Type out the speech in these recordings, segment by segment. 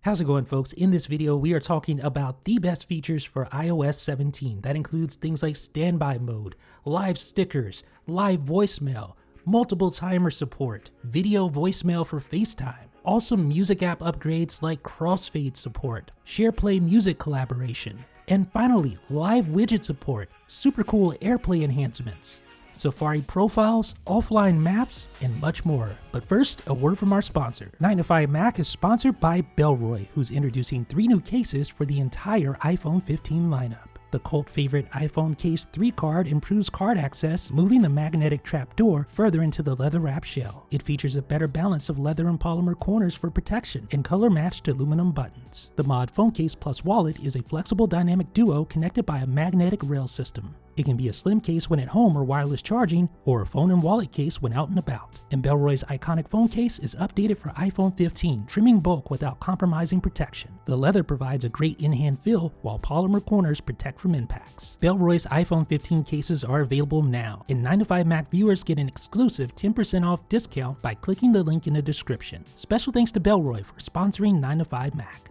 How's it going, folks? In this video, we are talking about the best features for iOS 17. That includes things like standby mode, live stickers, live voicemail, multiple timer support, video voicemail for FaceTime, awesome music app upgrades like Crossfade support, SharePlay music collaboration, and finally, live widget support, super cool AirPlay enhancements, Safari profiles, offline maps, and much more. But first, a word from our sponsor. 9to5Mac is sponsored by Bellroy, who's introducing 3 new cases for the entire iPhone 15 lineup. The cult favorite iPhone Case 3 card improves card access, moving the magnetic trapdoor further into the leather wrap shell. It features a better balance of leather and polymer corners for protection and color-matched aluminum buttons. The Mod Phone Case Plus Wallet is a flexible dynamic duo connected by a magnetic rail system. It can be a slim case when at home or wireless charging, or a phone and wallet case when out and about. And Bellroy's iconic phone case is updated for iPhone 15, trimming bulk without compromising protection. The leather provides a great in-hand feel, while polymer corners protect from impacts. Bellroy's iPhone 15 cases are available now, and 9to5Mac viewers get an exclusive 10% off discount by clicking the link in the description. Special thanks to Bellroy for sponsoring 9to5Mac.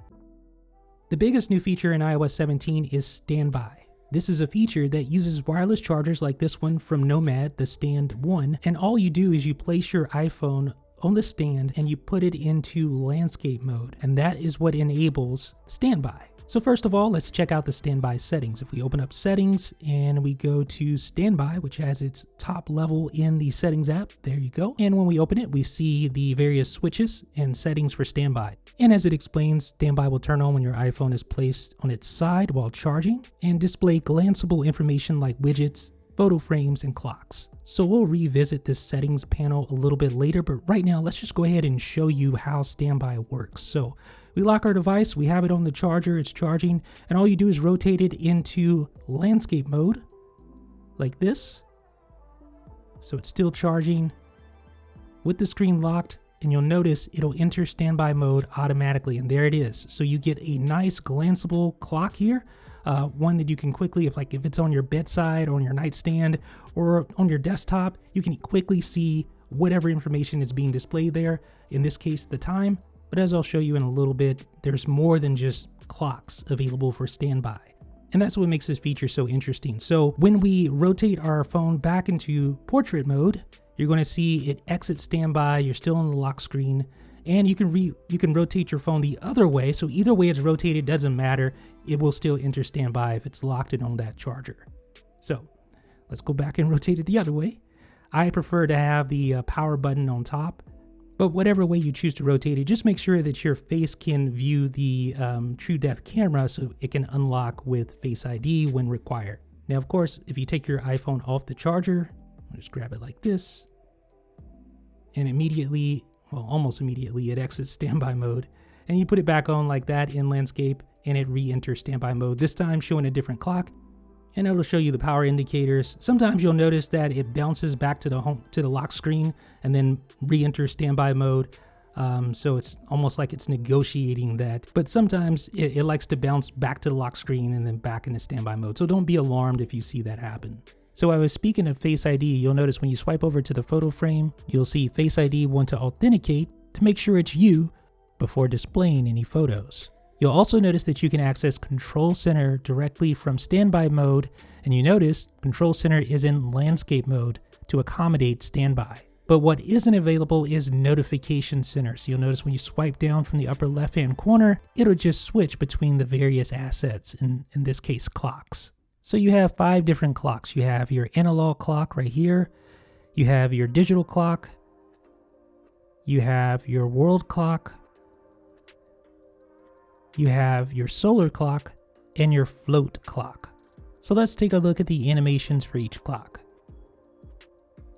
The biggest new feature in iOS 17 is Standby. This is a feature that uses wireless chargers like this one from Nomad, the Stand 1, and all you do is you place your iPhone on the stand and you put it into landscape mode, and that is what enables Standby. So first of all, let's check out the Standby settings. If we open up Settings and we go to Standby, which has its top level in the Settings app, there you go. And when we open it, we see the various switches and settings for Standby. And as it explains, Standby will turn on when your iPhone is placed on its side while charging and display glanceable information like widgets, photo frames, and clocks. So we'll revisit this settings panel a little bit later, but right now let's just go ahead and show you how Standby works. So we lock our device, we have it on the charger, it's charging, and all you do is rotate it into landscape mode, like this. So it's still charging with the screen locked, and you'll notice it'll enter standby mode automatically, and there it is. So you get a nice glanceable clock here, one that you can quickly, if it's on your bedside, on your nightstand, or on your desktop, you can quickly see whatever information is being displayed there, in this case the time. But as I'll show you in a little bit, there's more than just clocks available for standby. And that's what makes this feature so interesting. So when we rotate our phone back into portrait mode, you're going to see it exit standby, you're still on the lock screen, and you can rotate your phone the other way. So either way it's rotated, doesn't matter. It will still enter standby if it's locked in on that charger. So let's go back and rotate it the other way. I prefer to have the power button on top, but whatever way you choose to rotate it, just make sure that your face can view the true depth camera so it can unlock with Face ID when required. Now, of course, if you take your iPhone off the charger, just grab it like this, and immediately, well, almost immediately, it exits standby mode, and you put it back on like that in landscape, and it re-enters standby mode, this time showing a different clock, and it'll show you the power indicators. Sometimes you'll notice that it bounces back to the lock screen and then re-enters standby mode. So it's almost like it's negotiating that, but sometimes it likes to bounce back to the lock screen and then back into standby mode. So don't be alarmed if you see that happen. So I was speaking of Face ID, you'll notice when you swipe over to the photo frame, you'll see Face ID want to authenticate to make sure it's you before displaying any photos. You'll also notice that you can access Control Center directly from standby mode, and you notice Control Center is in landscape mode to accommodate standby. But what isn't available is Notification Center. So you'll notice when you swipe down from the upper left-hand corner, it'll just switch between the various assets, in this case clocks. So you have 5 different clocks. You have your analog clock right here, you have your digital clock, you have your world clock, you have your solar clock, and your float clock. So let's take a look at the animations for each clock.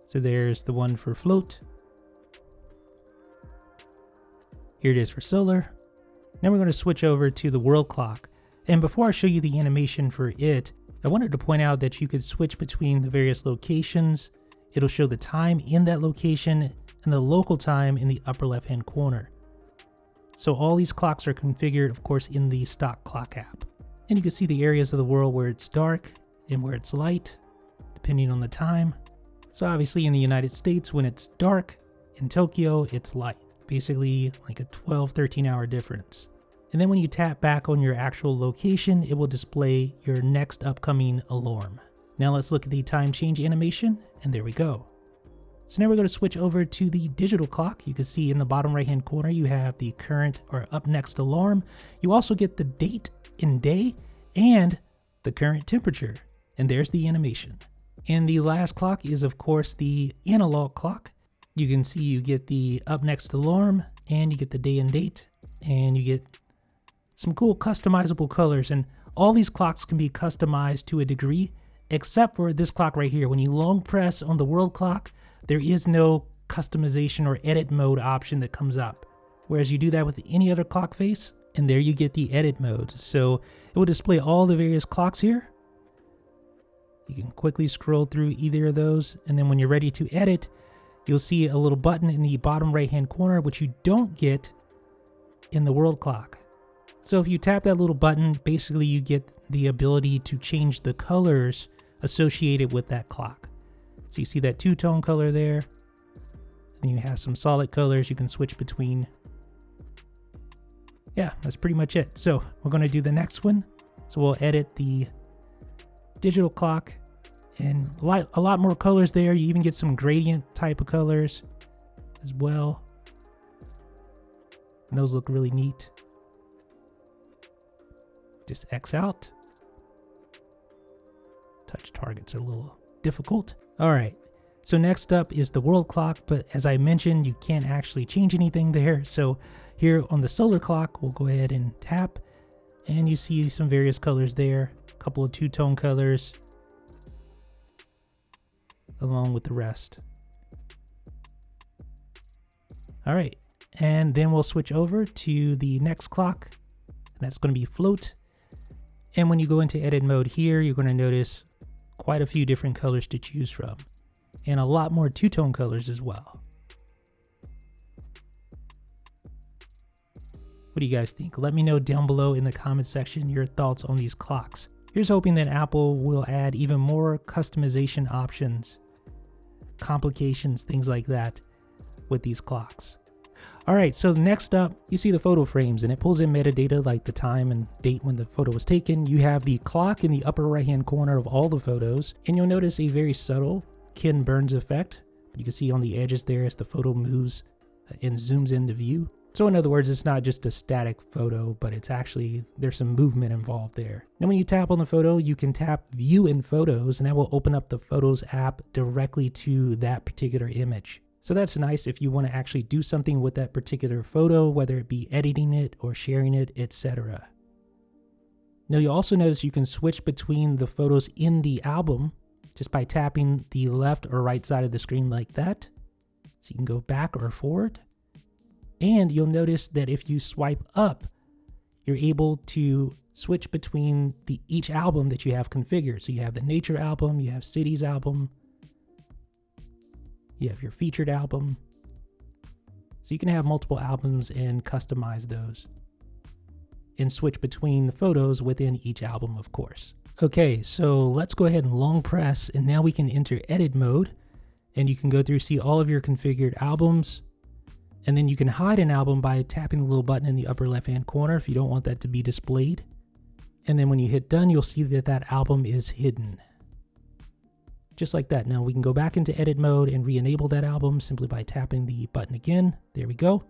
So there's the one for float. Here it is for solar. Now we're going to switch over to the world clock. And before I show you the animation for it, I wanted to point out that you could switch between the various locations. It'll show the time in that location and the local time in the upper left-hand corner. So all these clocks are configured, of course, in the stock clock app. And you can see the areas of the world where it's dark and where it's light, depending on the time. So obviously in the United States, when it's dark, in Tokyo, it's light. Basically like a 12, 13 hour difference. And then when you tap back on your actual location, it will display your next upcoming alarm. Now let's look at the time change animation, and there we go. So now we're going to switch over to the digital clock. You can see in the bottom right hand corner, you have the current or up next alarm. You also get the date and day and the current temperature. And there's the animation. And the last clock is of course the analog clock. You can see you get the up next alarm and you get the day and date and you get some cool customizable colors, and all these clocks can be customized to a degree, except for this clock right here. When you long press on the world clock, there is no customization or edit mode option that comes up. Whereas you do that with any other clock face, and there you get the edit mode. So it will display all the various clocks here. You can quickly scroll through either of those, and then when you're ready to edit, you'll see a little button in the bottom right hand corner, which you don't get in the world clock. So if you tap that little button, basically you get the ability to change the colors associated with that clock. So you see that two-tone color there. Then you have some solid colors you can switch between. Yeah, that's pretty much it. So we're going to do the next one. So we'll edit the digital clock, and a lot more colors there. You even get some gradient type of colors as well. And those look really neat. Just X out. Touch targets are a little difficult. All right, so next up is the world clock, but as I mentioned, you can't actually change anything there. So here on the solar clock, we'll go ahead and tap, and you see some various colors there, a couple of two-tone colors, along with the rest. All right, and then we'll switch over to the next clock, and that's going to be float. And when you go into edit mode here, you're going to notice quite a few different colors to choose from, and a lot more two-tone colors as well. What do you guys think? Let me know down below in the comment section your thoughts on these clocks. Here's hoping that Apple will add even more customization options, complications, things like that with these clocks. All right, so next up, you see the photo frames, and it pulls in metadata like the time and date when the photo was taken. You have the clock in the upper right-hand corner of all the photos, and you'll notice a very subtle Ken Burns effect. You can see on the edges there as the photo moves and zooms into view. So in other words, it's not just a static photo, but it's actually, there's some movement involved there. Now when you tap on the photo, you can tap View in Photos, and that will open up the Photos app directly to that particular image. So that's nice if you want to actually do something with that particular photo, whether it be editing it or sharing it, etc. Now you'll also notice you can switch between the photos in the album just by tapping the left or right side of the screen like that. So you can go back or forward. And you'll notice that if you swipe up, you're able to switch between each album that you have configured. So you have the Nature album, you have Cities album, you have your featured album. So you can have multiple albums and customize those and switch between the photos within each album, of course. Okay, so let's go ahead and long press, and now we can enter edit mode, and you can go through, see all of your configured albums, and then you can hide an album by tapping the little button in the upper left-hand corner if you don't want that to be displayed. And then when you hit done, you'll see that that album is hidden. Just like that. Now we can go back into edit mode and re-enable that album simply by tapping the button again. There we go.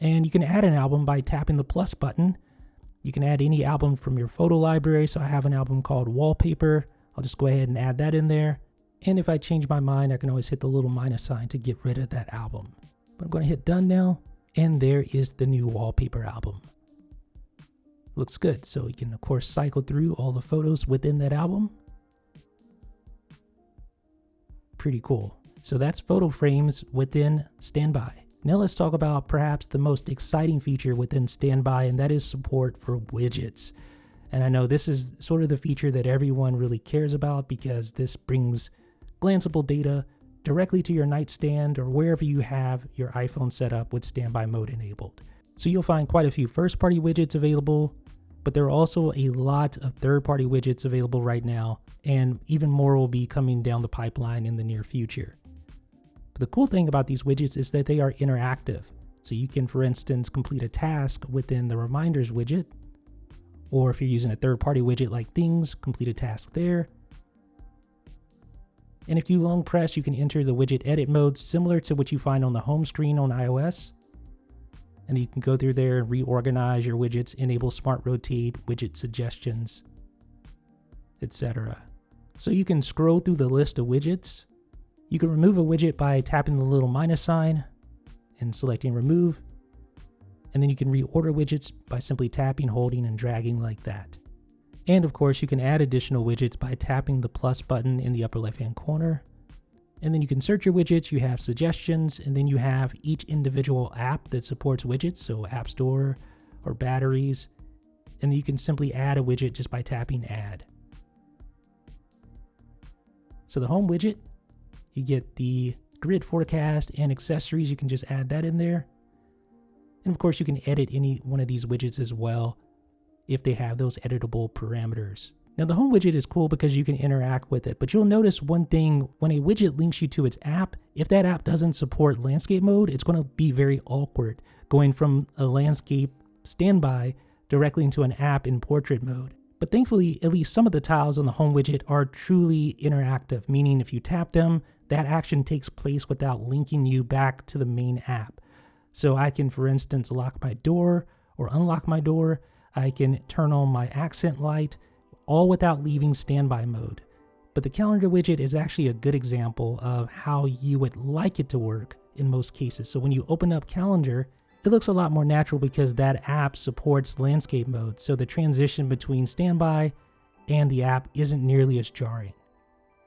And you can add an album by tapping the plus button. You can add any album from your photo library. So I have an album called Wallpaper. I'll just go ahead and add that in there. And if I change my mind, I can always hit the little minus sign to get rid of that album. But I'm going to hit done now. And there is the new Wallpaper album. Looks good. So you can of course cycle through all the photos within that album. Pretty cool. So that's photo frames within Standby. Now let's talk about perhaps the most exciting feature within Standby, and that is support for widgets. And I know this is sort of the feature that everyone really cares about because this brings glanceable data directly to your nightstand or wherever you have your iPhone set up with Standby mode enabled. So you'll find quite a few first-party widgets available, but there are also a lot of third-party widgets available right now, and even more will be coming down the pipeline in the near future. But the cool thing about these widgets is that they are interactive. So you can, for instance, complete a task within the Reminders widget, or if you're using a third-party widget like Things, complete a task there. And if you long press, you can enter the widget edit mode similar to what you find on the home screen on iOS. And you can go through there and reorganize your widgets, enable smart rotate, widget suggestions, etc. So you can scroll through the list of widgets. You can remove a widget by tapping the little minus sign and selecting remove. And then you can reorder widgets by simply tapping, holding, and dragging like that. And of course, you can add additional widgets by tapping the plus button in the upper left-hand corner. And then you can search your widgets, you have suggestions, and then you have each individual app that supports widgets, so App Store or batteries. And then you can simply add a widget just by tapping add. So the home widget, you get the grid forecast and accessories, you can just add that in there. And of course, you can edit any one of these widgets as well if they have those editable parameters. Now the home widget is cool because you can interact with it, but you'll notice one thing: when a widget links you to its app, if that app doesn't support landscape mode, it's going to be very awkward going from a landscape standby directly into an app in portrait mode. But thankfully, at least some of the tiles on the home widget are truly interactive, meaning if you tap them, that action takes place without linking you back to the main app. So I can, for instance, lock my door or unlock my door. I can turn on my accent light, all without leaving standby mode. But the calendar widget is actually a good example of how you would like it to work in most cases. So when you open up calendar, it looks a lot more natural because that app supports landscape mode. So the transition between standby and the app isn't nearly as jarring.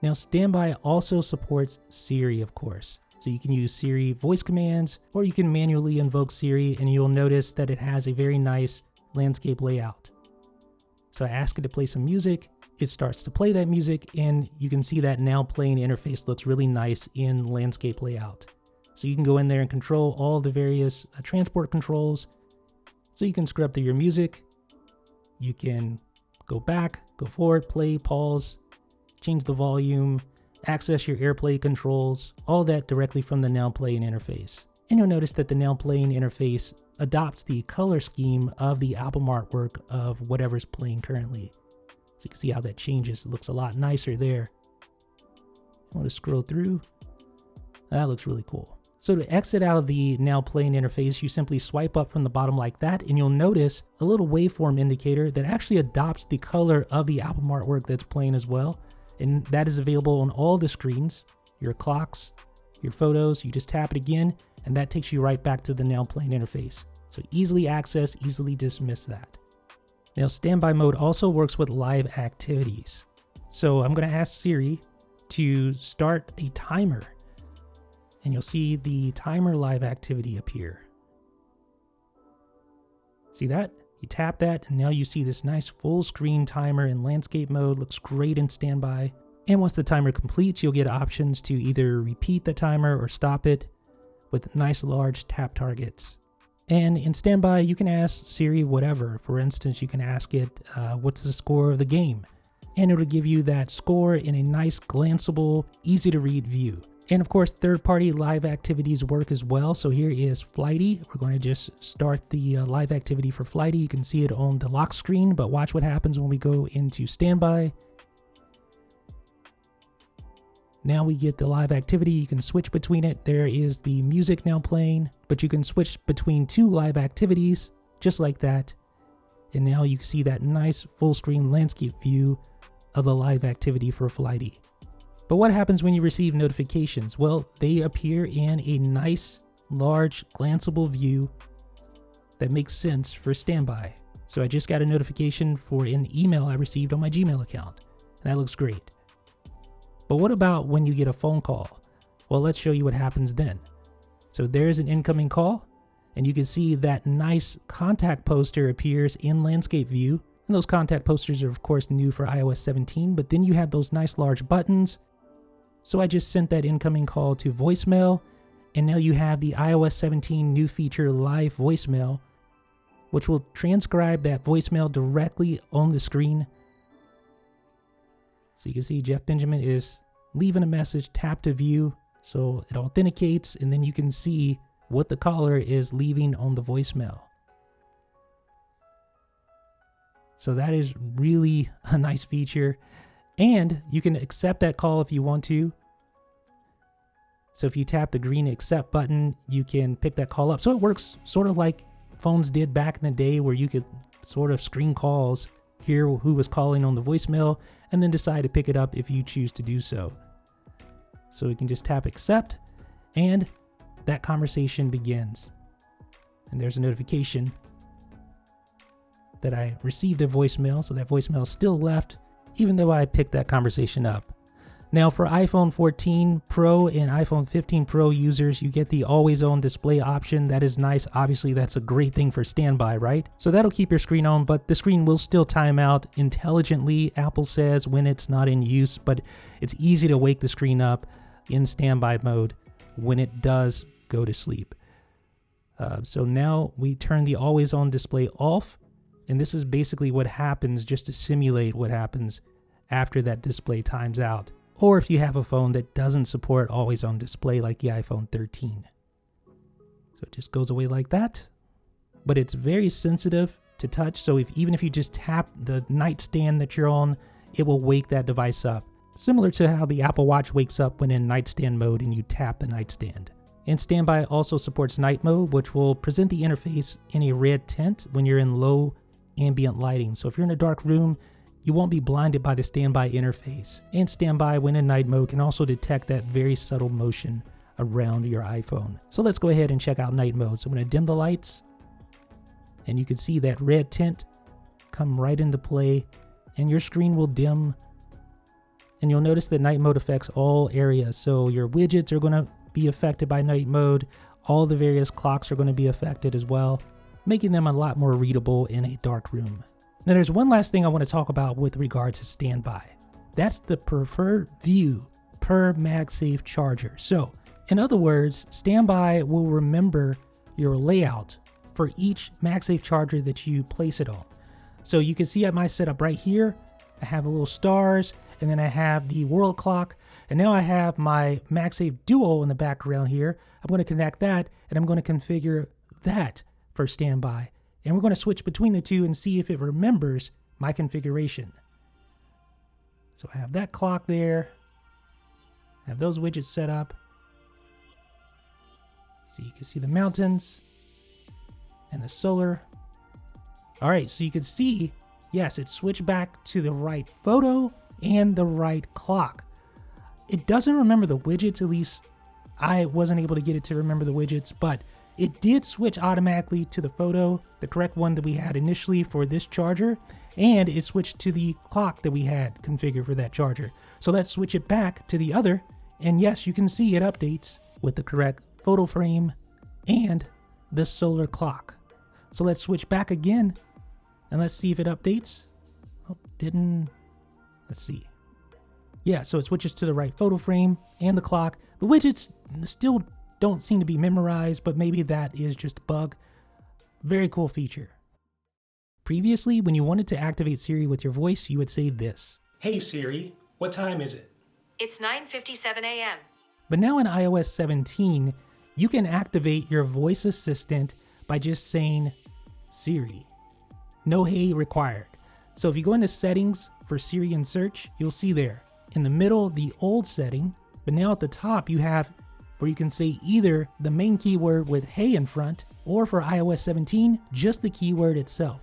Now standby also supports Siri, of course. So you can use Siri voice commands, or you can manually invoke Siri, and you'll notice that it has a very nice landscape layout. So I ask it to play some music, it starts to play that music, and you can see that now playing interface looks really nice in landscape layout. So you can go in there and control all the various transport controls. So you can scrub through your music, you can go back, go forward, play, pause, change the volume, access your AirPlay controls, all that directly from the Now Playing interface. And you'll notice that the Now Playing interface adopts the color scheme of the album artwork of whatever's playing currently. So you can see how that changes. It looks a lot nicer there. I want to scroll through. That looks really cool. So to exit out of the Now Playing interface, you simply swipe up from the bottom like that, and you'll notice a little waveform indicator that actually adopts the color of the album artwork that's playing as well. And that is available on all the screens, your clocks, your photos. You just tap it again, and that takes you right back to the Now Playing interface. So easily access, easily dismiss that. Now standby mode also works with live activities. So I'm going to ask Siri to start a timer, and you'll see the timer live activity appear. See that? You tap that, and now you see this nice full screen timer in landscape mode. Looks great in standby. And once the timer completes, you'll get options to either repeat the timer or stop it with nice large tap targets. And in standby, you can ask Siri whatever. For instance, you can ask it, what's the score of the game? And it'll give you that score in a nice glanceable, easy to read view. And of course, third-party live activities work as well. So here is Flighty. We're going to just start the live activity for Flighty. You can see it on the lock screen, but watch what happens when we go into standby. Now we get the live activity. You can switch between it. There is the music now playing, but you can switch between two live activities just like that. And now you see that nice full screen landscape view of the live activity for Flighty. But what happens when you receive notifications? Well, they appear in a nice, large, glanceable view that makes sense for standby. So I just got a notification for an email I received on my Gmail account, and that looks great. But what about when you get a phone call? Well, let's show you what happens then. So there's an incoming call, and you can see that nice contact poster appears in landscape view. And those contact posters are of course new for iOS 17, but then you have those nice large buttons. So I just sent that incoming call to voicemail, and now you have the iOS 17 new feature live voicemail, which will transcribe that voicemail directly on the screen. So you can see Jeff Benjamin is leaving a message, tap to view, so it authenticates, and then you can see what the caller is leaving on the voicemail. So that is really a nice feature. And you can accept that call if you want to. So if you tap the green accept button, you can pick that call up. So it works sort of like phones did back in the day, where you could sort of screen calls, hear who was calling on the voicemail, and then decide to pick it up if you choose to do so. So you can just tap accept, and that conversation begins. And there's a notification that I received a voicemail, so that voicemail is still left, even though I picked that conversation up. Now for iPhone 14 Pro and iPhone 15 Pro users, you get the always on display option. That is nice. Obviously, that's a great thing for standby, right? So that'll keep your screen on, but the screen will still time out intelligently, Apple says, when it's not in use, but it's easy to wake the screen up in standby mode when it does go to sleep. So now we turn the always on display off, and this is basically what happens, just to simulate what happens after that display times out, or if you have a phone that doesn't support always on display like the iPhone 13. So it just goes away like that, but it's very sensitive to touch, so even if you just tap the nightstand that you're on, it will wake that device up, similar to how the Apple Watch wakes up when in nightstand mode and you tap the nightstand. And standby also supports night mode, which will present the interface in a red tint when you're in low ambient lighting. So if you're in a dark room, you won't be blinded by the standby interface. And standby, when in night mode, can also detect that very subtle motion around your iPhone. So let's go ahead and check out night mode. So I'm going to dim the lights, and you can see that red tint come right into play, and your screen will dim. And you'll notice that night mode affects all areas. So your widgets are going to be affected by night mode. All the various clocks are going to be affected as well, making them a lot more readable in a dark room. Now there's one last thing I want to talk about with regard to standby. That's the preferred view per MagSafe charger. So in other words, standby will remember your layout for each MagSafe charger that you place it on. So you can see at my setup right here, I have the little stars, and then I have the world clock, and now I have my MagSafe Duo in the background here. I'm going to connect that, and I'm going to configure that for standby. And we're going to switch between the two and see if it remembers my configuration. So I have that clock there. I have those widgets set up. So you can see the mountains and the solar. All right, so you can see, yes, it switched back to the right photo and the right clock. It doesn't remember the widgets, at least I wasn't able to get it to remember the widgets, but it did switch automatically to the photo, the correct one that we had initially for this charger, and it switched to the clock that we had configured for that charger. So let's switch it back to the other, and yes, you can see it updates with the correct photo frame and the solar clock. So let's switch back again, and let's see if it updates. Oh, didn't. Let's see. Yeah, so it switches to the right photo frame and the clock. The widgets still don't seem to be memorized, but maybe that is just a bug. Very cool feature. Previously, when you wanted to activate Siri with your voice, you would say this. Hey Siri, what time is it? It's 9:57 a.m. But now in iOS 17, you can activate your voice assistant by just saying Siri. No hey required. So if you go into settings for Siri and search, you'll see there in the middle the old setting, but now at the top you have where you can say either the main keyword with hey in front, or for iOS 17, just the keyword itself.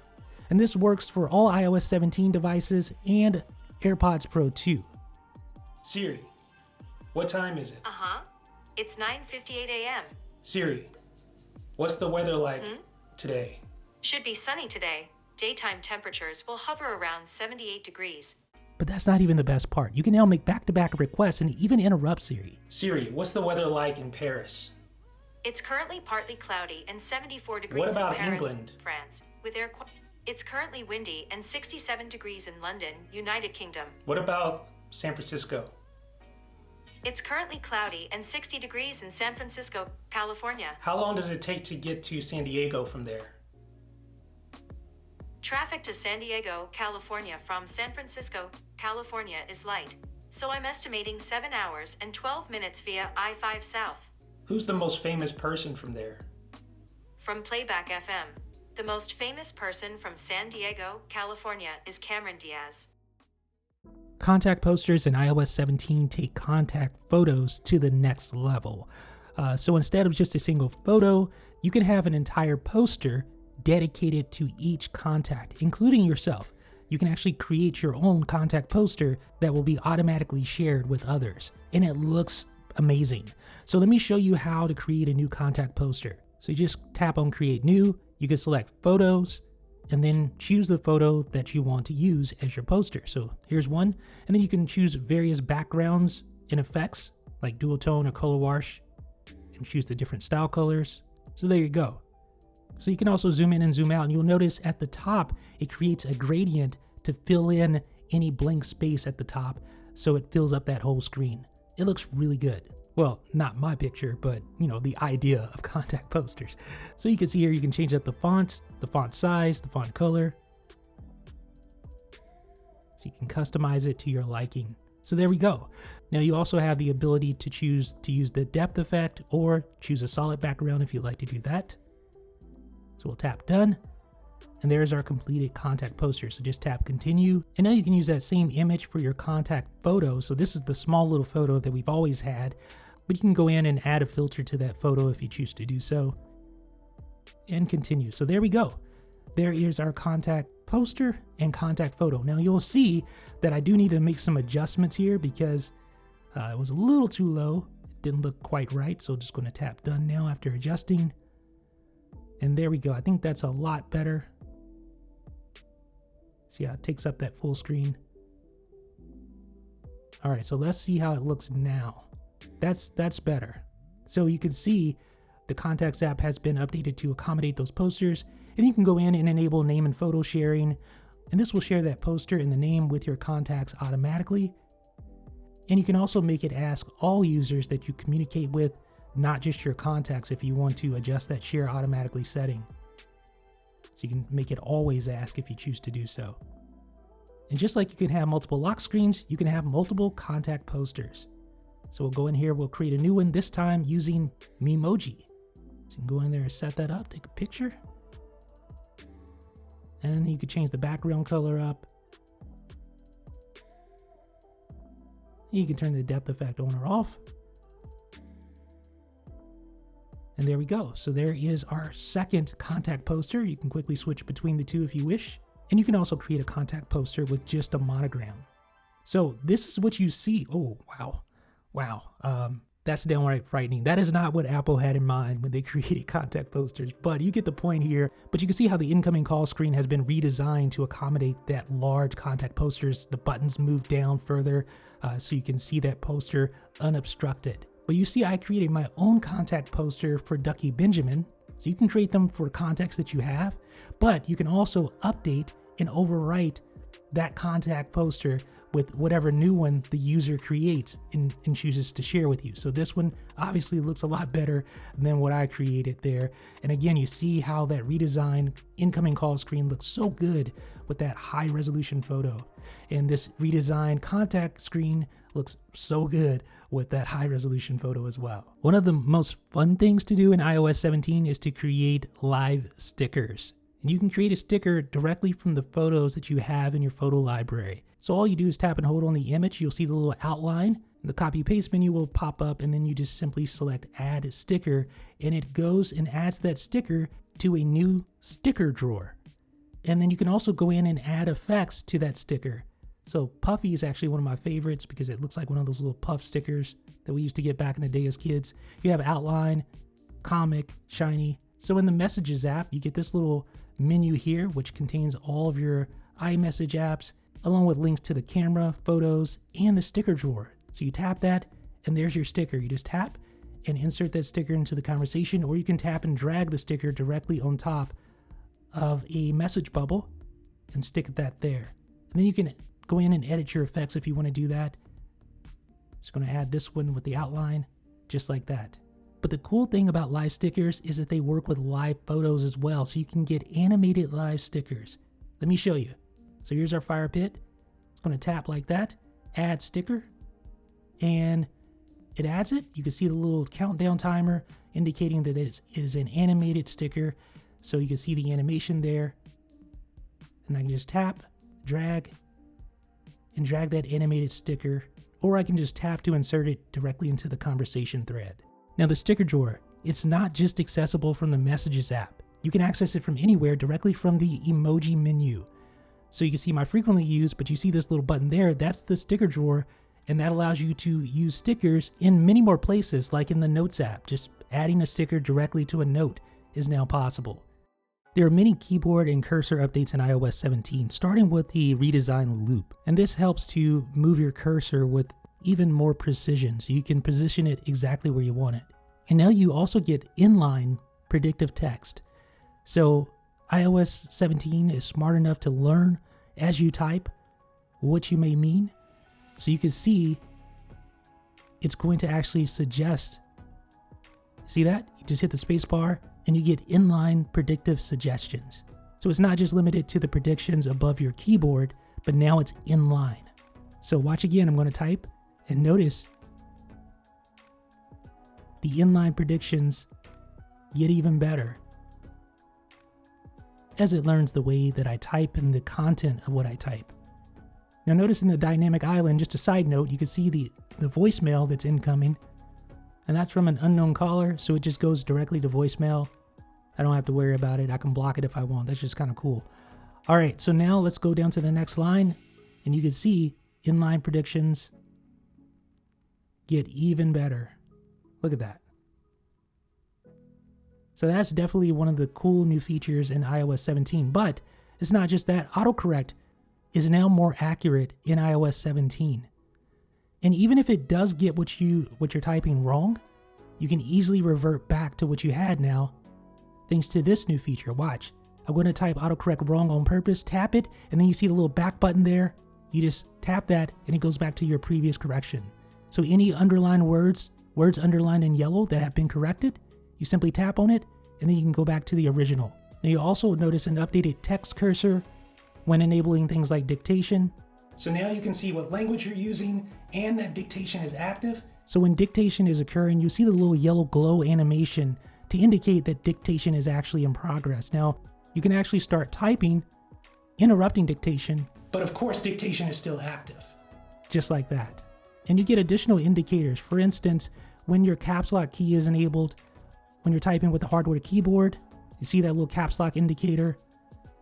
And this works for all iOS 17 devices and AirPods Pro 2. Siri, what time is it? It's 9:58 a.m. Siri, what's the weather like today? Should be sunny today. Daytime temperatures will hover around 78 degrees. But that's not even the best part. You can now make back-to-back requests and even interrupt Siri. Siri, what's the weather like in Paris? It's currently partly cloudy and 74 degrees in Paris, England? France, with It's currently windy and 67 degrees in London, United Kingdom. What about San Francisco? It's currently cloudy and 60 degrees in San Francisco, California. How long does it take to get to San Diego from there? Traffic to San Diego, California from San Francisco, California is light, so I'm estimating 7 hours and 12 minutes via I-5 South. Who's the most famous person from there? From Playback FM, the most famous person from San Diego, California is Cameron Diaz. Contact posters in iOS 17 take contact photos to the next level. So instead of just a single photo, you can have an entire poster dedicated to each contact, including yourself. You can actually create your own contact poster that will be automatically shared with others, and it looks amazing. So let me show you how to create a new contact poster. So you just tap on Create New, you can select Photos, and then choose the photo that you want to use as your poster. So here's one, and then you can choose various backgrounds and effects like duotone or color wash, and choose the different style colors. So there you go. So you can also zoom in and zoom out, and you'll notice at the top, it creates a gradient to fill in any blank space at the top, so it fills up that whole screen. It looks really good. Well, not my picture, but the idea of contact posters. So you can see here, you can change up the font size, the font color. So you can customize it to your liking. So there we go. Now you also have the ability to choose to use the depth effect or choose a solid background if you'd like to do that. So we'll tap done, and there's our completed contact poster. So just tap continue, and now you can use that same image for your contact photo. So this is the small little photo that we've always had, but you can go in and add a filter to that photo if you choose to do so, and continue. So there we go. There is our contact poster and contact photo. Now you'll see that I do need to make some adjustments here because it was a little too low. It didn't look quite right. So just going to tap done now after adjusting. And there we go. I think that's a lot better. See how it takes up that full screen. All right, so let's see how it looks now. That's better. So you can see the Contacts app has been updated to accommodate those posters, and you can go in and enable name and photo sharing, and this will share that poster and the name with your contacts automatically. And you can also make it ask all users that you communicate with, not just your contacts, if you want to adjust that share automatically setting. So you can make it always ask if you choose to do so. And just like you can have multiple lock screens, you can have multiple contact posters. So we'll go in here, we'll create a new one, this time using Memoji. So you can go in there and set that up, take a picture. And you can change the background color up. You can turn the depth effect on or off. And there we go. So there is our second contact poster. You can quickly switch between the two if you wish. And you can also create a contact poster with just a monogram. So this is what you see. Oh, wow. Wow. That's downright frightening. That is not what Apple had in mind when they created contact posters, but you get the point here. But you can see how the incoming call screen has been redesigned to accommodate that large contact posters. The buttons move down further so you can see that poster unobstructed. But you see I created my own contact poster for Ducky Benjamin. So you can create them for contacts that you have, but you can also update and overwrite that contact poster with whatever new one the user creates and chooses to share with you. So this one obviously looks a lot better than what I created there. And again, you see how that redesigned incoming call screen looks so good with that high resolution photo. And this redesigned contact screen looks so good with that high resolution photo as well. One of the most fun things to do in iOS 17 is to create live stickers. And you can create a sticker directly from the photos that you have in your photo library. So all you do is tap and hold on the image, you'll see the little outline, the copy paste menu will pop up, and then you just simply select add sticker, and it goes and adds that sticker to a new sticker drawer. And then you can also go in and add effects to that sticker. So Puffy is actually one of my favorites because it looks like one of those little puff stickers that we used to get back in the day as kids. You have outline, comic, shiny. So in the Messages app, you get this little menu here, which contains all of your iMessage apps, along with links to the camera, photos, and the sticker drawer. So you tap that, and there's your sticker. You just tap and insert that sticker into the conversation, or you can tap and drag the sticker directly on top of a message bubble and stick that there. And then you can go in and edit your effects if you want to do that. Just going to add this one with the outline, just like that. But the cool thing about live stickers is that they work with live photos as well, so you can get animated live stickers. Let me show you. So here's our fire pit. It's going to tap like that, add sticker, and it adds it. You can see the little countdown timer indicating that it is an animated sticker. So you can see the animation there. And I can just tap, drag, and drag that animated sticker. Or I can just tap to insert it directly into the conversation thread. Now the sticker drawer, it's not just accessible from the Messages app. You can access it from anywhere directly from the emoji menu. So you can see my frequently used, but you see this little button there, that's the sticker drawer, and that allows you to use stickers in many more places, like in the Notes app. Just adding a sticker directly to a note is now possible. There are many keyboard and cursor updates in iOS 17, starting with the redesigned loop. And this helps to move your cursor with even more precision, so you can position it exactly where you want it. And now you also get inline predictive text. So iOS 17 is smart enough to learn as you type what you may mean. So you can see it's going to actually suggest. See that? You just hit the space bar and you get inline predictive suggestions. So it's not just limited to the predictions above your keyboard, but now it's inline. So watch again, I'm going to type and notice the inline predictions get even better as it learns the way that I type and the content of what I type. Now notice in the dynamic island, just a side note, you can see the voicemail that's incoming, and that's from an unknown caller, so it just goes directly to voicemail. I don't have to worry about it. I can block it if I want. That's just kind of cool. All right, so now let's go down to the next line, and you can see inline predictions get even better. Look at that. So that's definitely one of the cool new features in iOS 17, but it's not just that. Autocorrect is now more accurate in iOS 17. And even if it does get what you're typing wrong, you can easily revert back to what you had now, thanks to this new feature. Watch. I'm going to type autocorrect wrong on purpose, tap it, and then you see the little back button there. You just tap that and it goes back to your previous correction. So any underlined words underlined in yellow that have been corrected, you simply tap on it and then you can go back to the original. Now you also notice an updated text cursor when enabling things like dictation. So now you can see what language you're using and that dictation is active. So when dictation is occurring, you see the little yellow glow animation to indicate that dictation is actually in progress. Now you can actually start typing, interrupting dictation, but of course dictation is still active, just like that. And you get additional indicators. For instance, when your caps lock key is enabled, when you're typing with the hardware keyboard, you see that little caps lock indicator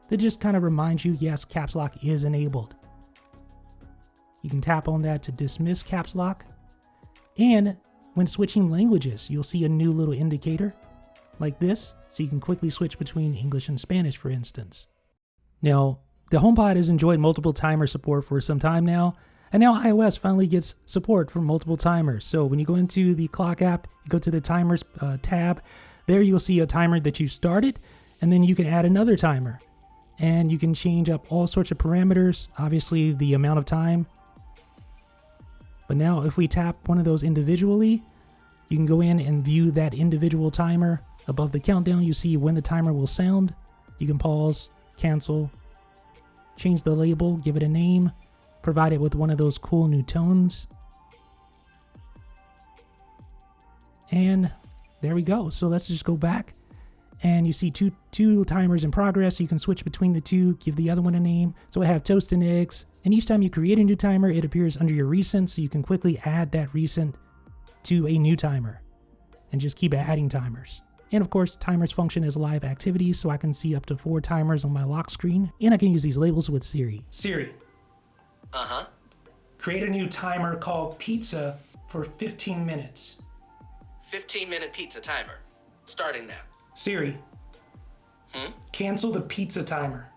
that just kind of reminds you, yes, caps lock is enabled. You can tap on that to dismiss caps lock. And when switching languages, you'll see a new little indicator like this, so you can quickly switch between English and Spanish, for instance. Now, the HomePod has enjoyed multiple timer support for some time now, and now iOS finally gets support for multiple timers. So when you go into the clock app, you go to the timers tab, there you'll see a timer that you started, and then you can add another timer. And you can change up all sorts of parameters, obviously the amount of time. But now if we tap one of those individually, you can go in and view that individual timer. Above the countdown, you see when the timer will sound. You can pause, cancel, change the label, give it a name, provide it with one of those cool new tones. And there we go. So let's just go back. And you see two timers in progress. You can switch between the two, give the other one a name. So I have toast and eggs. And each time you create a new timer, it appears under your recent, so you can quickly add that recent to a new timer and just keep adding timers. And of course, timers function as live activities, so I can see up to 4 timers on my lock screen. And I can use these labels with Siri. Siri. Create a new timer called pizza for 15 minutes. 15-minute pizza timer. Starting now. Siri. Cancel the pizza timer.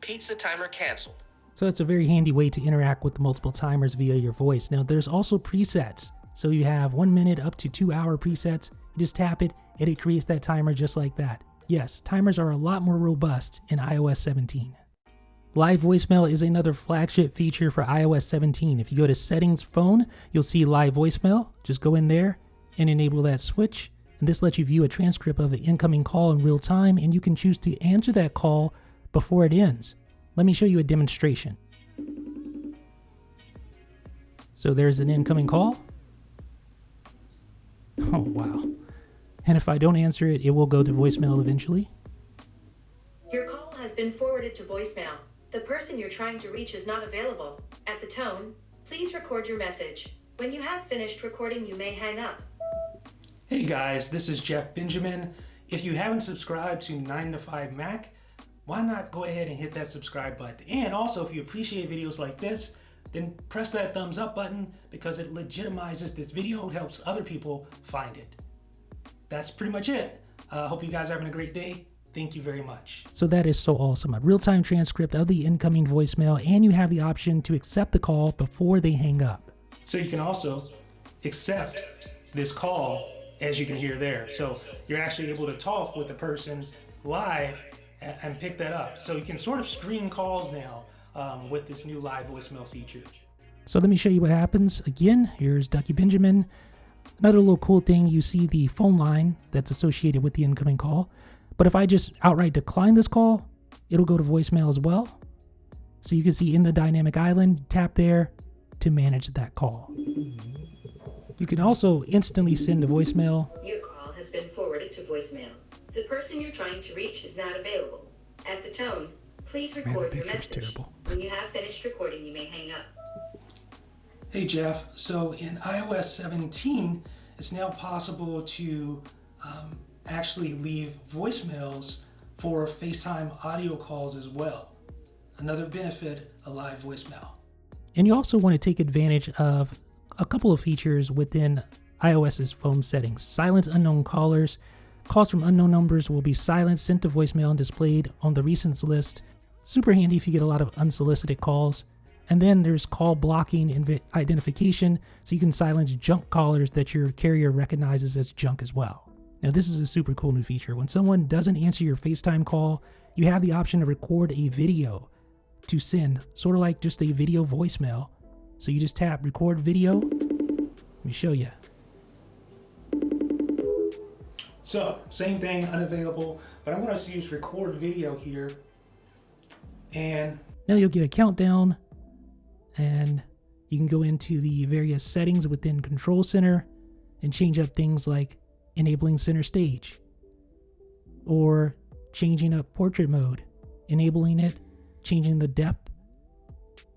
Pizza timer canceled. So it's a very handy way to interact with multiple timers via your voice. Now there's also presets. So you have 1 minute up to 2 hour presets. You just tap it and it creates that timer just like that. Yes, timers are a lot more robust in iOS 17. Live voicemail is another flagship feature for iOS 17. If you go to settings phone, you'll see live voicemail. Just go in there and enable that switch. And this lets you view a transcript of the incoming call in real time, and you can choose to answer that call before it ends. Let me show you a demonstration. So there's an incoming call. Oh, wow. And if I don't answer it, it will go to voicemail eventually. Your call has been forwarded to voicemail. The person you're trying to reach is not available. At the tone, please record your message. When you have finished recording, you may hang up. Hey guys, this is Jeff Benjamin. If you haven't subscribed to 9 to 5 Mac, why not go ahead and hit that subscribe button? And also, if you appreciate videos like this, then press that thumbs up button because it legitimizes this video and helps other people find it. That's pretty much it. Hope you guys are having a great day. Thank you very much. So that is so awesome. A real-time transcript of the incoming voicemail, and you have the option to accept the call before they hang up. So you can also accept this call, as you can hear there. So you're actually able to talk with the person live and pick that up. So you can sort of stream calls now with this new live voicemail feature. So let me show you what happens. Again, here's Ducky Benjamin. Another little cool thing, you see the phone line that's associated with the incoming call. But if I just outright decline this call, it'll go to voicemail as well. So you can see in the dynamic island, tap there to manage that call. You can also instantly send a voicemail. Your call has been forwarded to voicemail. The person you're trying to reach is not available. At the tone, please record your message. Terrible. When you have finished recording, you may hang up. Hey Jeff, so in iOS 17, it's now possible to actually leave voicemails for FaceTime audio calls as well. Another benefit of live voicemail. And you also want to take advantage of a couple of features within iOS's phone settings. Silence unknown callers. Calls from unknown numbers will be silenced, sent to voicemail, and displayed on the recents list. Super handy if you get a lot of unsolicited calls. And then there's call blocking and identification, so you can silence junk callers that your carrier recognizes as junk as well. Now this is a super cool new feature. When someone doesn't answer your FaceTime call, you have the option to record a video to send, sort of like just a video voicemail. So you just tap record video. Let me show you. So same thing, unavailable, but I'm going to use record video here. And now you'll get a countdown, and you can go into the various settings within Control Center and change up things like enabling center stage, or changing up portrait mode, enabling it, changing the depth,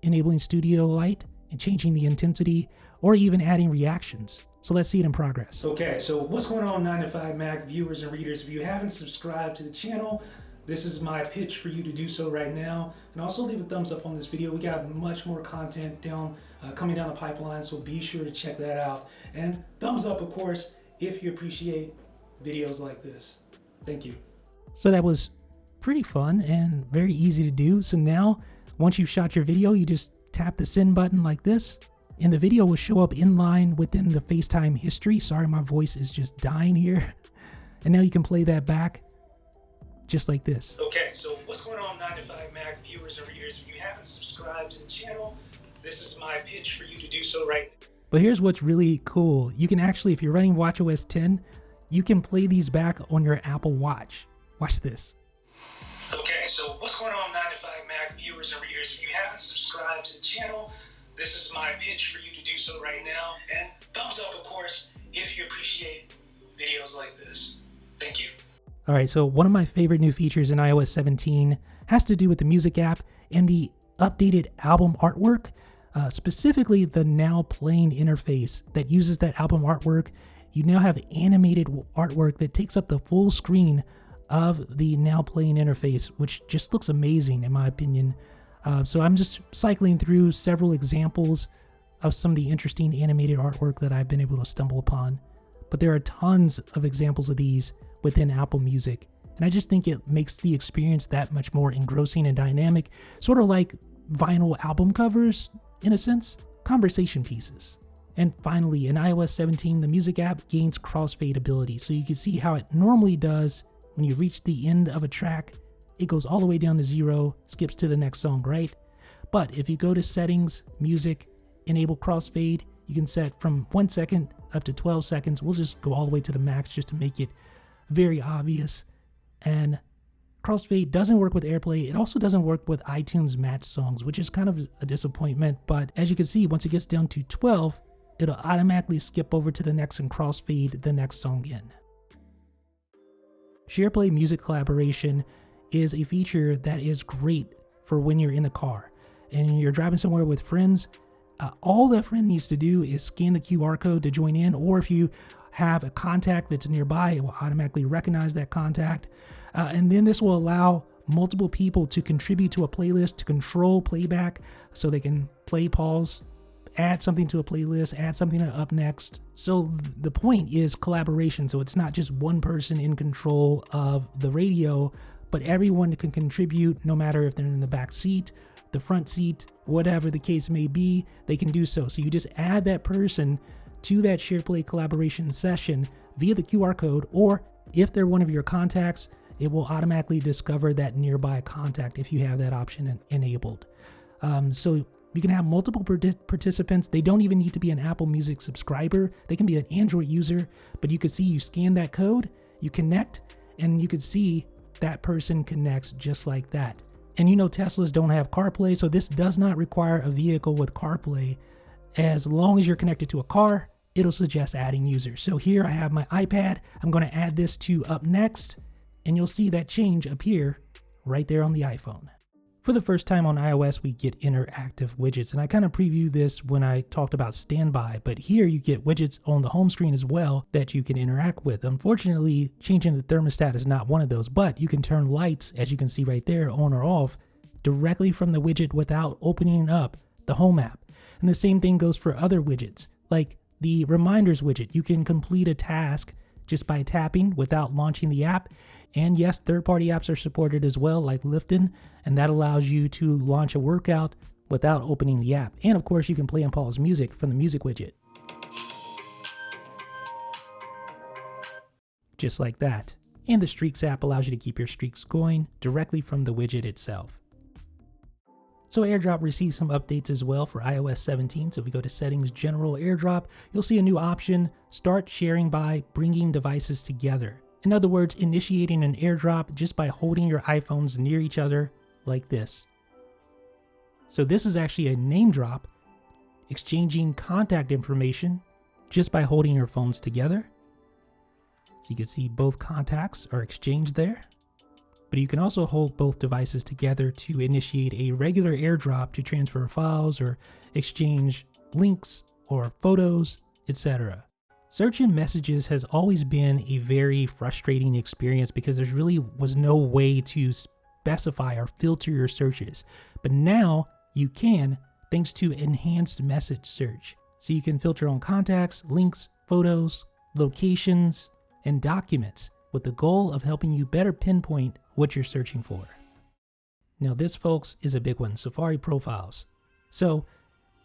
enabling studio light, and changing the intensity, or even adding reactions. So let's see it in progress. Okay, so what's going on 9 to 5 Mac viewers and readers? If you haven't subscribed to the channel, this is my pitch for you to do so right now. And also leave a thumbs up on this video. We got much more content coming down the pipeline, so be sure to check that out. And thumbs up, of course, if you appreciate videos like this. Thank you. So that was pretty fun and very easy to do. So now, once you've shot your video, you just tap the send button like this, and the video will show up in line within the FaceTime history. Sorry, my voice is just dying here. And now you can play that back just like this. Okay, so what's going on 9 to 5 Mac viewers and readers? If you haven't subscribed to the channel, this is my pitch for you to do so right now. But here's what's really cool. You can actually, if you're running watchOS 10, you can play these back on your Apple Watch. Watch this. Okay, so what's going on 9 to 5 Mac viewers and readers? If you haven't subscribed to the channel, this is my pitch for you to do so right now. And thumbs up, of course, if you appreciate videos like this. Thank you. All right, so one of my favorite new features in iOS 17 has to do with the music app and the updated album artwork, specifically the now playing interface that uses that album artwork. You now have animated artwork that takes up the full screen of the now playing interface, which just looks amazing in my opinion. So I'm just cycling through several examples of some of the interesting animated artwork that I've been able to stumble upon. But there are tons of examples of these within Apple Music. And I just think it makes the experience that much more engrossing and dynamic, sort of like vinyl album covers, in a sense, conversation pieces. And finally, in iOS 17, the music app gains crossfade ability. So you can see how it normally does when you reach the end of a track. It goes all the way down to 0, skips to the next song, right? But if you go to settings, music, enable crossfade, you can set from 1 second up to 12 seconds. We'll just go all the way to the max just to make it very obvious. And crossfade doesn't work with AirPlay. It also doesn't work with iTunes match songs, which is kind of a disappointment. But as you can see, once it gets down to 12, it'll automatically skip over to the next and crossfade the next song in. SharePlay music collaboration is a feature that is great for when you're in a car and you're driving somewhere with friends. All that friend needs to do is scan the QR code to join in, or if you have a contact that's nearby, it will automatically recognize that contact. And then this will allow multiple people to contribute to a playlist, to control playback, so they can play, pause, add something to a playlist, add something to up next. So the point is collaboration. So it's not just one person in control of the radio, but everyone can contribute, no matter if they're in the back seat, the front seat, whatever the case may be, they can do so. So you just add that person to that SharePlay collaboration session via the QR code, or if they're one of your contacts, it will automatically discover that nearby contact if you have that option enabled. So you can have multiple participants. They don't even need to be an Apple Music subscriber. They can be an Android user, but you can see you scan that code, you connect, and you can see that person connects just like that. And you know Teslas don't have CarPlay, so this does not require a vehicle with CarPlay. As long as you're connected to a car, it'll suggest adding users. So here I have my iPad. I'm going to add this to up next, and you'll see that change appear right there on the iPhone. For the first time on iOS, we get interactive widgets, and I kind of previewed this when I talked about standby, but here you get widgets on the home screen as well that you can interact with. Unfortunately, changing the thermostat is not one of those, but you can turn lights, as you can see right there, on or off directly from the widget without opening up the home app. And the same thing goes for other widgets, like the reminders widget. You can complete a task just by tapping without launching the app. And yes, third-party apps are supported as well, like Lifton, and that allows you to launch a workout without opening the app. And of course, you can play and pause music from the music widget. Just like that. And the Streaks app allows you to keep your streaks going directly from the widget itself. So AirDrop receives some updates as well for iOS 17. So if we go to Settings, General, AirDrop, you'll see a new option, Start Sharing by Bringing Devices Together. In other words, initiating an AirDrop just by holding your iPhones near each other like this. So this is actually a name drop, exchanging contact information just by holding your phones together. So you can see both contacts are exchanged there. But you can also hold both devices together to initiate a regular AirDrop to transfer files or exchange links or photos, etc. Search in Messages has always been a very frustrating experience because there really was no way to specify or filter your searches. But now you can, thanks to enhanced message search. So you can filter on contacts, links, photos, locations, and documents with the goal of helping you better pinpoint what you're searching for. Now this, folks, is a big one, Safari profiles. So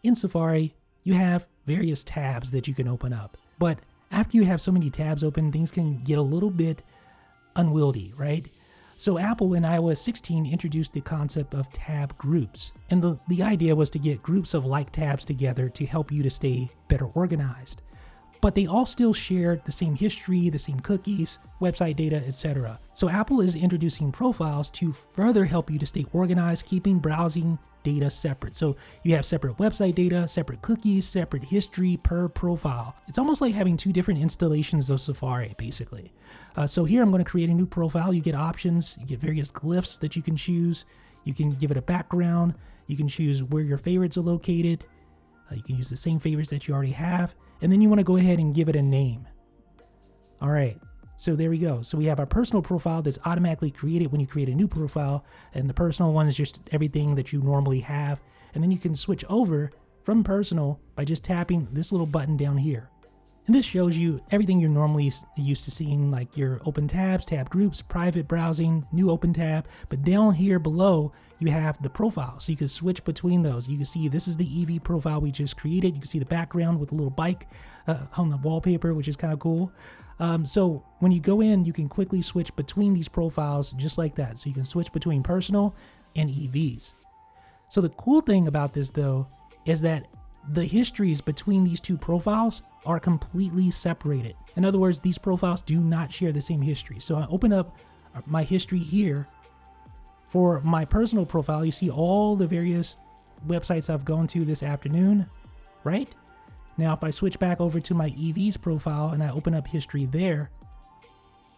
in Safari, you have various tabs that you can open up. But after you have so many tabs open, things can get a little bit unwieldy, right? So Apple in iOS 16 introduced the concept of tab groups. And the idea was to get groups of like tabs together to help you to stay better organized. But they all still share the same history, the same cookies, website data, etc. So Apple is introducing profiles to further help you to stay organized, keeping browsing data separate. So you have separate website data, separate cookies, separate history per profile. It's almost like having two different installations of Safari, basically. So here I'm going to create a new profile. You get options, you get various glyphs that you can choose. You can give it a background. You can choose where your favorites are located. You can use the same favorites that you already have. And then you want to go ahead and give it a name. All right, so there we go. So we have our personal profile that's automatically created when you create a new profile. And the personal one is just everything that you normally have. And then you can switch over from personal by just tapping this little button down here. And this shows you everything you're normally used to seeing, like your open tabs, tab groups, private browsing, new open tab. But down here below, you have the profile. So you can switch between those. You can see this is the EV profile we just created. You can see the background with a little bike on the wallpaper, which is kind of cool. So when you go in, you can quickly switch between these profiles just like that. So you can switch between personal and EVs. So the cool thing about this, though, is that the histories between these two profiles are completely separated. In other words, these profiles do not share the same history. So I open up my history here. For my personal profile, you see all the various websites I've gone to this afternoon, right? Now, if I switch back over to my EV's profile and I open up history there,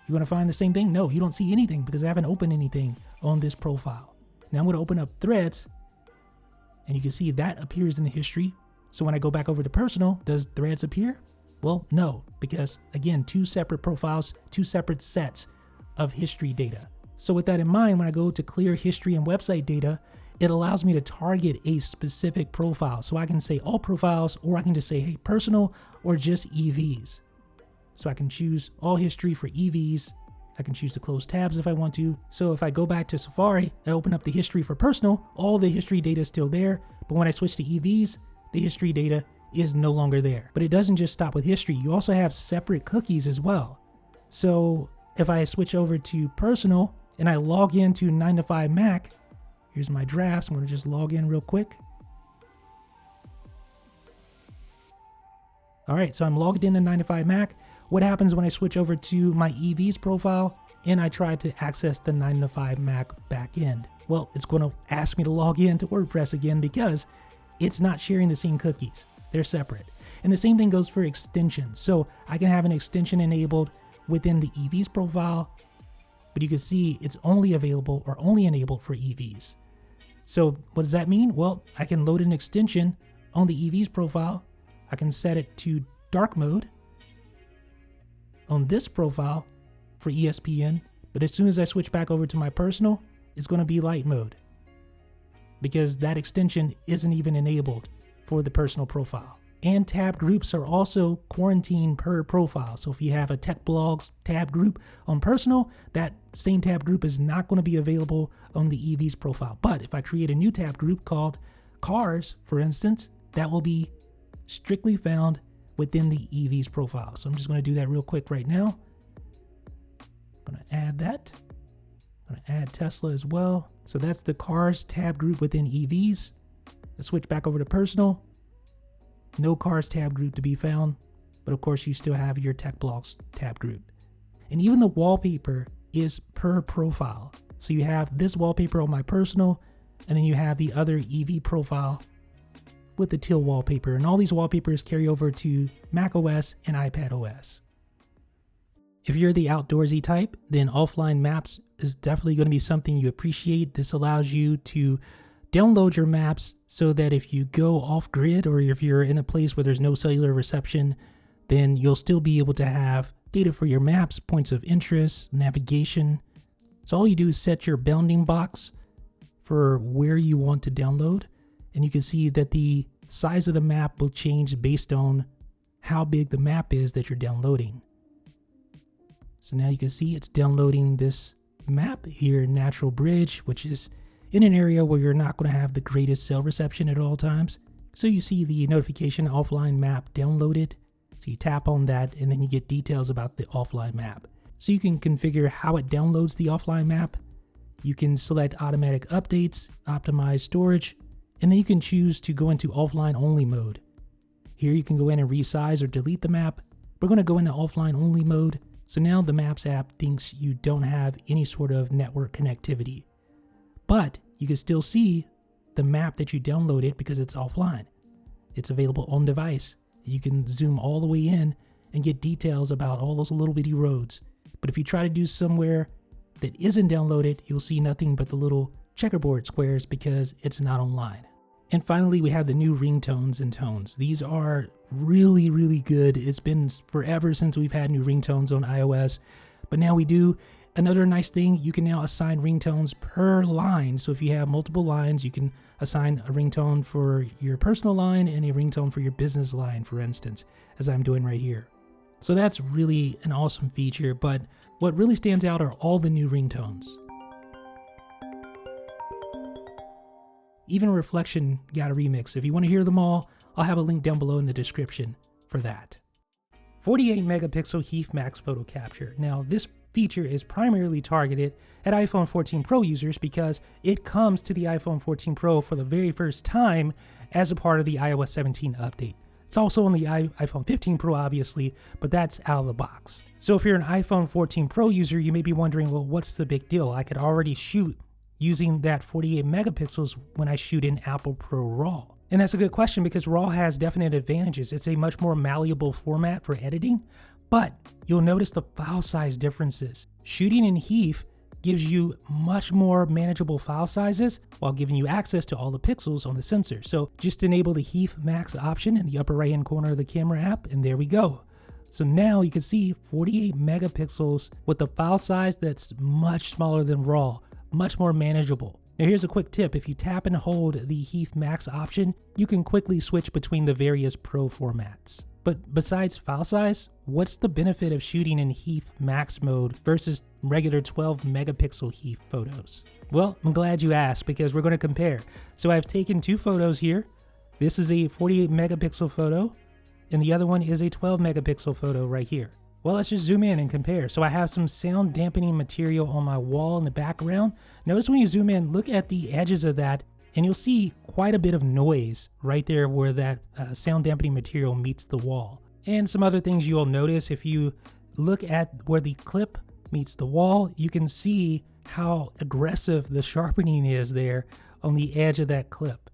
you want to find the same thing? No, you don't see anything because I haven't opened anything on this profile. Now I'm going to open up threads and you can see that appears in the history. So when I go back over to personal, does threads appear? Well, no, because again, two separate profiles, two separate sets of history data. So with that in mind, when I go to clear history and website data, it allows me to target a specific profile. So I can say all profiles, or I can just say, hey, personal or just EVs. So I can choose all history for EVs. I can choose to close tabs if I want to. So if I go back to Safari, I open up the history for personal, all the history data is still there. But when I switch to EVs, the history data is no longer there. But it doesn't just stop with history. You also have separate cookies as well. So if I switch over to personal and I log into 9to5Mac, here's my drafts. I'm going to just log in real quick. All right, so I'm logged into 9to5Mac. What happens when I switch over to my EV's profile and I try to access the 9to5Mac backend? Well, it's going to ask me to log in to WordPress again because it's not sharing the same cookies. They're separate. And the same thing goes for extensions. So I can have an extension enabled within the EV's profile, but you can see it's only available or only enabled for EVs. So what does that mean? Well, I can load an extension on the EV's profile. I can set it to dark mode on this profile for ESPN, but as soon as I switch back over to my personal, it's going to be light mode because that extension isn't even enabled for the personal profile. And tab groups are also quarantined per profile. So if you have a tech blogs tab group on personal, that same tab group is not going to be available on the EV's profile. But if I create a new tab group called cars, for instance, that will be strictly found within the EV's profile. So I'm just going to do that real quick right now. I'm going to add that. I'm going to add Tesla as well. So that's the cars tab group within EVs. Let's switch back over to personal. No cars tab group to be found, but of course you still have your tech blogs tab group. And even the wallpaper is per profile. So you have this wallpaper on my personal, and then you have the other EV profile with the teal wallpaper, and all these wallpapers carry over to macOS and iPadOS. If you're the outdoorsy type, then offline maps is definitely going to be something you appreciate. This allows you to download your maps so that if you go off grid or if you're in a place where there's no cellular reception, then you'll still be able to have data for your maps, points of interest, navigation. So all you do is set your bounding box for where you want to download. And you can see that the size of the map will change based on how big the map is that you're downloading. So now you can see it's downloading this map here, Natural Bridge, which is in an area where you're not going to have the greatest cell reception at all times. So you see the notification offline map downloaded. So you tap on that and then you get details about the offline map. So you can configure how it downloads the offline map. You can select automatic updates, optimize storage, and then you can choose to go into offline only mode. Here you can go in and resize or delete the map. We're going to go into offline only mode. So now the Maps app thinks you don't have any sort of network connectivity. But you can still see the map that you downloaded because it's offline. It's available on device. You can zoom all the way in and get details about all those little bitty roads. But if you try to do somewhere that isn't downloaded, you'll see nothing but the little checkerboard squares because it's not online. And finally, we have the new ringtones and tones. These are really, really good. It's been forever since we've had new ringtones on iOS, but now we do. Another nice thing, you can now assign ringtones per line. So if you have multiple lines, you can assign a ringtone for your personal line and a ringtone for your business line, for instance, as I'm doing right here. So that's really an awesome feature, but what really stands out are all the new ringtones. Even Reflection got a remix. If you want to hear them all, I'll have a link down below in the description for that. 48 megapixel HEIF Max Photo Capture. Now this feature is primarily targeted at iPhone 14 Pro users because it comes to the iPhone 14 Pro for the very first time as a part of the iOS 17 update. It's also on the iPhone 15 Pro obviously, but that's out of the box. So if you're an iPhone 14 Pro user, you may be wondering, well, what's the big deal? I could already shoot using that 48 megapixels when I shoot in Apple Pro RAW. And that's a good question because RAW has definite advantages. It's a much more malleable format for editing, but you'll notice the file size differences. Shooting in HEIF gives you much more manageable file sizes while giving you access to all the pixels on the sensor. So just enable the HEIF Max option in the upper right hand corner of the camera app, and there we go. So now you can see 48 megapixels with a file size that's much smaller than RAW, much more manageable. Now here's a quick tip. If you tap and hold the HEIF Max option, you can quickly switch between the various Pro formats. But besides file size, what's the benefit of shooting in HEIF Max mode versus regular 12 megapixel HEIF photos? Well, I'm glad you asked because we're going to compare. So I've taken two photos here. This is a 48 megapixel photo and the other one is a 12 megapixel photo right here. Well, let's just zoom in and compare. So I have some sound dampening material on my wall in the background. Notice when you zoom in, look at the edges of that, and you'll see quite a bit of noise right there where that sound dampening material meets the wall. And some other things you'll notice if you look at where the clip meets the wall, you can see how aggressive the sharpening is there on the edge of that clip.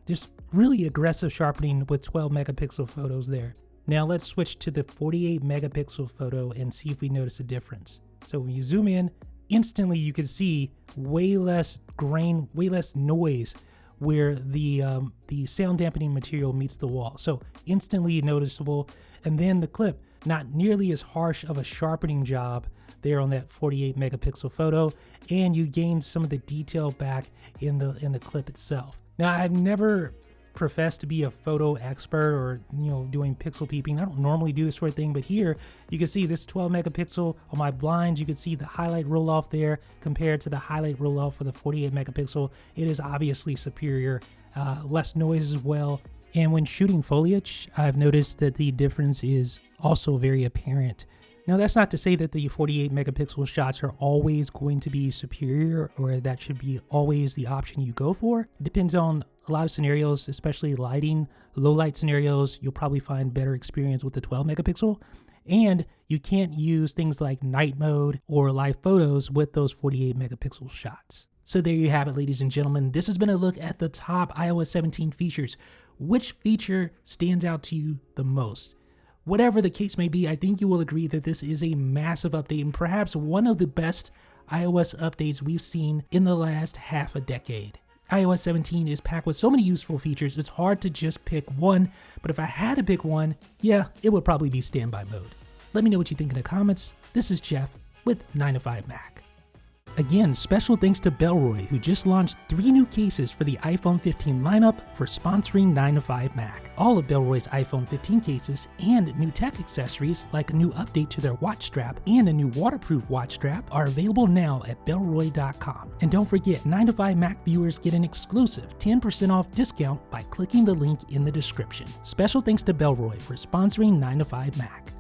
Just really aggressive sharpening with 12 megapixel photos there. Now let's switch to the 48 megapixel photo and see if we notice a difference. So when you zoom in, instantly you can see way less grain, way less noise where the sound dampening material meets the wall. So instantly noticeable. And then the clip, not nearly as harsh of a sharpening job there on that 48 megapixel photo, and you gain some of the detail back in the clip itself. Now I've never profess to be a photo expert or doing pixel peeping. I don't normally do this sort of thing, but here you can see this 12 megapixel on my blinds. You can see the highlight roll off there compared to the highlight roll off for the 48 megapixel. It is obviously superior, less noise as well. And when shooting foliage, I've noticed that the difference is also very apparent. Now that's not to say that the 48 megapixel shots are always going to be superior or that should be always the option you go for. It depends on a lot of scenarios, especially lighting. Low light scenarios, you'll probably find better experience with the 12 megapixel. And you can't use things like night mode or live photos with those 48 megapixel shots. So there you have it, ladies and gentlemen. This has been a look at the top iOS 17 features. Which feature stands out to you the most? Whatever the case may be, I think you will agree that this is a massive update and perhaps one of the best iOS updates we've seen in the last half a decade. iOS 17 is packed with so many useful features, it's hard to just pick one, but if I had to pick one, yeah, it would probably be standby mode. Let me know what you think in the comments. This is Jeff with 9to5Mac. Again, special thanks to Bellroy, who just launched 3 new cases for the iPhone 15 lineup for sponsoring 9to5Mac. All of Bellroy's iPhone 15 cases and new tech accessories like a new update to their watch strap and a new waterproof watch strap are available now at Bellroy.com. And don't forget, 9to5Mac viewers get an exclusive 10% off discount by clicking the link in the description. Special thanks to Bellroy for sponsoring 9to5Mac.